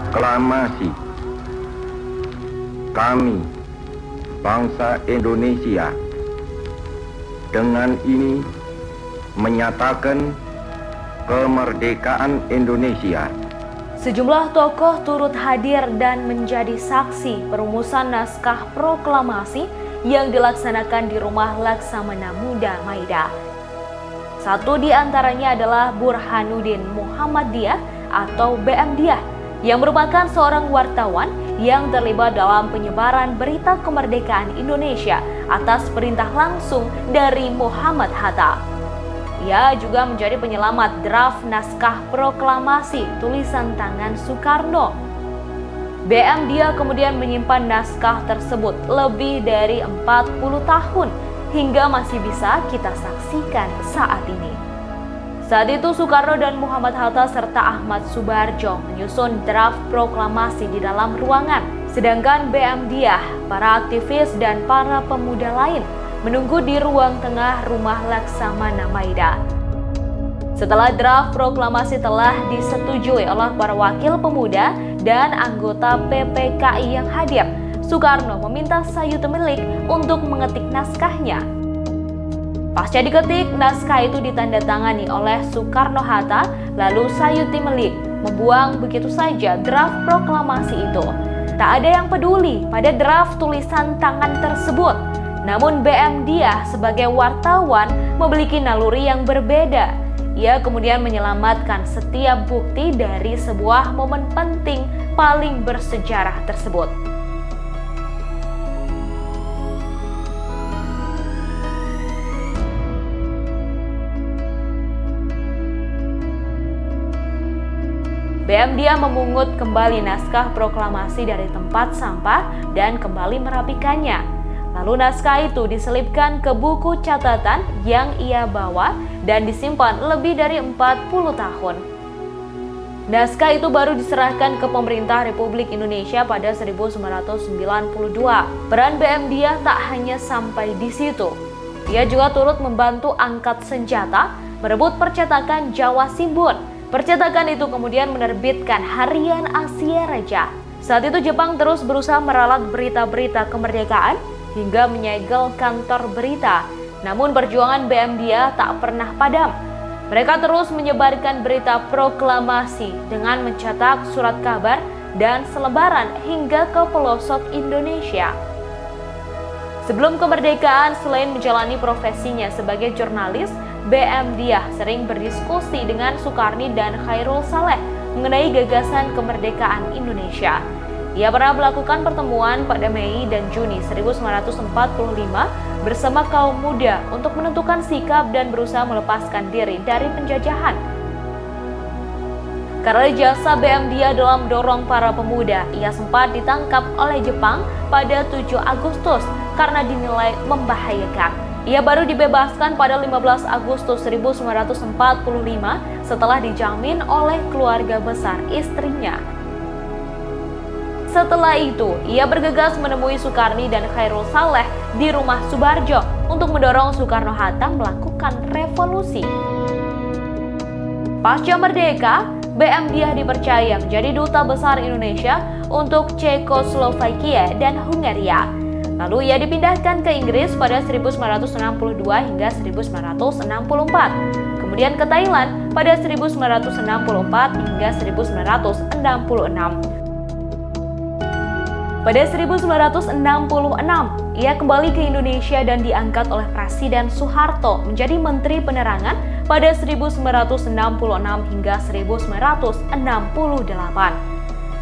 proklamasi kami, bangsa Indonesia, dengan ini menyatakan kemerdekaan Indonesia. Sejumlah tokoh turut hadir dan menjadi saksi perumusan naskah proklamasi yang dilaksanakan di Rumah Laksamana Muda Maida. Satu di antaranya adalah Burhanuddin Muhammadiyah atau BM-Diyah yang merupakan seorang wartawan yang terlibat dalam penyebaran berita kemerdekaan Indonesia atas perintah langsung dari Muhammad Hatta. Ia juga menjadi penyelamat draft naskah proklamasi tulisan tangan Soekarno. BM-Diyah kemudian menyimpan naskah tersebut lebih dari 40 tahun hingga masih bisa kita saksikan saat ini. Saat itu Soekarno dan Muhammad Hatta serta Ahmad Subarjo menyusun draft proklamasi di dalam ruangan. Sedangkan BM-Diyah, para aktivis dan para pemuda lain menunggu di ruang tengah Rumah Laksamana Maida. Setelah draft proklamasi telah disetujui oleh para wakil pemuda dan anggota PPKI yang hadir, Soekarno meminta Sayuti Melik untuk mengetik naskahnya. Pasca diketik, naskah itu ditandatangani oleh Soekarno-Hatta, lalu Sayuti Melik membuang begitu saja draft proklamasi itu. Tak ada yang peduli pada draft tulisan tangan tersebut. Namun BM-Diyah sebagai wartawan memiliki naluri yang berbeda. Ia kemudian menyelamatkan setiap bukti dari sebuah momen penting paling bersejarah tersebut. BM-Diyah memungut kembali naskah proklamasi dari tempat sampah dan kembali merapikannya. Lalu naskah itu diselipkan ke buku catatan yang ia bawa dan disimpan lebih dari 40 tahun. Naskah itu baru diserahkan ke pemerintah Republik Indonesia pada 1992. Peran BM-Diyah tak hanya sampai di situ. Ia juga turut membantu angkat senjata, merebut percetakan Jawa Simbun. Percetakan itu kemudian menerbitkan Harian Asia Raja. Saat itu Jepang terus berusaha meralat berita-berita kemerdekaan hingga menyegel kantor berita. Namun perjuangan BM-Diyah tak pernah padam. Mereka terus menyebarkan berita proklamasi dengan mencetak surat kabar dan selebaran hingga ke pelosok Indonesia. Sebelum kemerdekaan, selain menjalani profesinya sebagai jurnalis, BM-Diyah sering berdiskusi dengan Soekarni dan Khairul Saleh mengenai gagasan kemerdekaan Indonesia. Ia pernah melakukan pertemuan pada Mei dan Juni 1945 bersama kaum muda untuk menentukan sikap dan berusaha melepaskan diri dari penjajahan. Karena jasa BM-Diyah dalam mendorong para pemuda, ia sempat ditangkap oleh Jepang pada 7 Agustus karena dinilai membahayakan. Ia baru dibebaskan pada 15 Agustus 1945 setelah dijamin oleh keluarga besar istrinya. Setelah itu, ia bergegas menemui Soekarni dan Khairul Saleh di rumah Subarjo untuk mendorong Soekarno-Hatta melakukan revolusi. Pasca merdeka, BM-Diyah dipercaya menjadi duta besar Indonesia untuk Cekoslovakia dan Hungaria. Lalu ia dipindahkan ke Inggris pada 1962 hingga 1964. Kemudian ke Thailand pada 1964 hingga 1966. Pada 1966, ia kembali ke Indonesia dan diangkat oleh Presiden Soeharto menjadi Menteri Penerangan pada 1966 hingga 1968.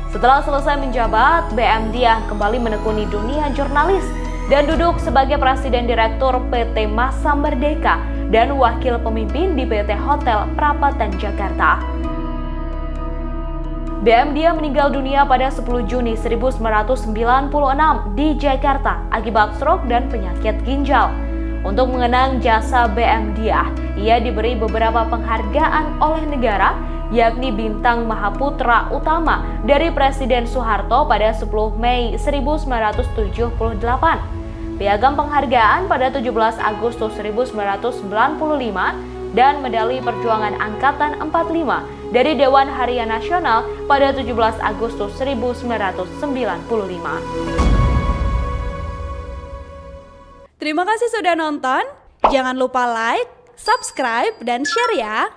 Setelah selesai menjabat, BM-Diyah kembali menekuni dunia jurnalis dan duduk sebagai Presiden Direktur PT Masa Merdeka dan Wakil Pemimpin di PT Hotel Prapatan Jakarta. BM-Diyah meninggal dunia pada 10 Juni 1996 di Jakarta akibat stroke dan penyakit ginjal. Untuk mengenang jasa BM-Diyah, ia diberi beberapa penghargaan oleh negara, yakni Bintang Mahaputra Utama dari Presiden Soeharto pada 10 Mei 1978, Piagam Penghargaan pada 17 Agustus 1995, dan Medali Perjuangan Angkatan 45 dari Dewan Harian Nasional pada 17 Agustus 1995. Terima kasih sudah nonton. Jangan lupa like, subscribe, dan share ya.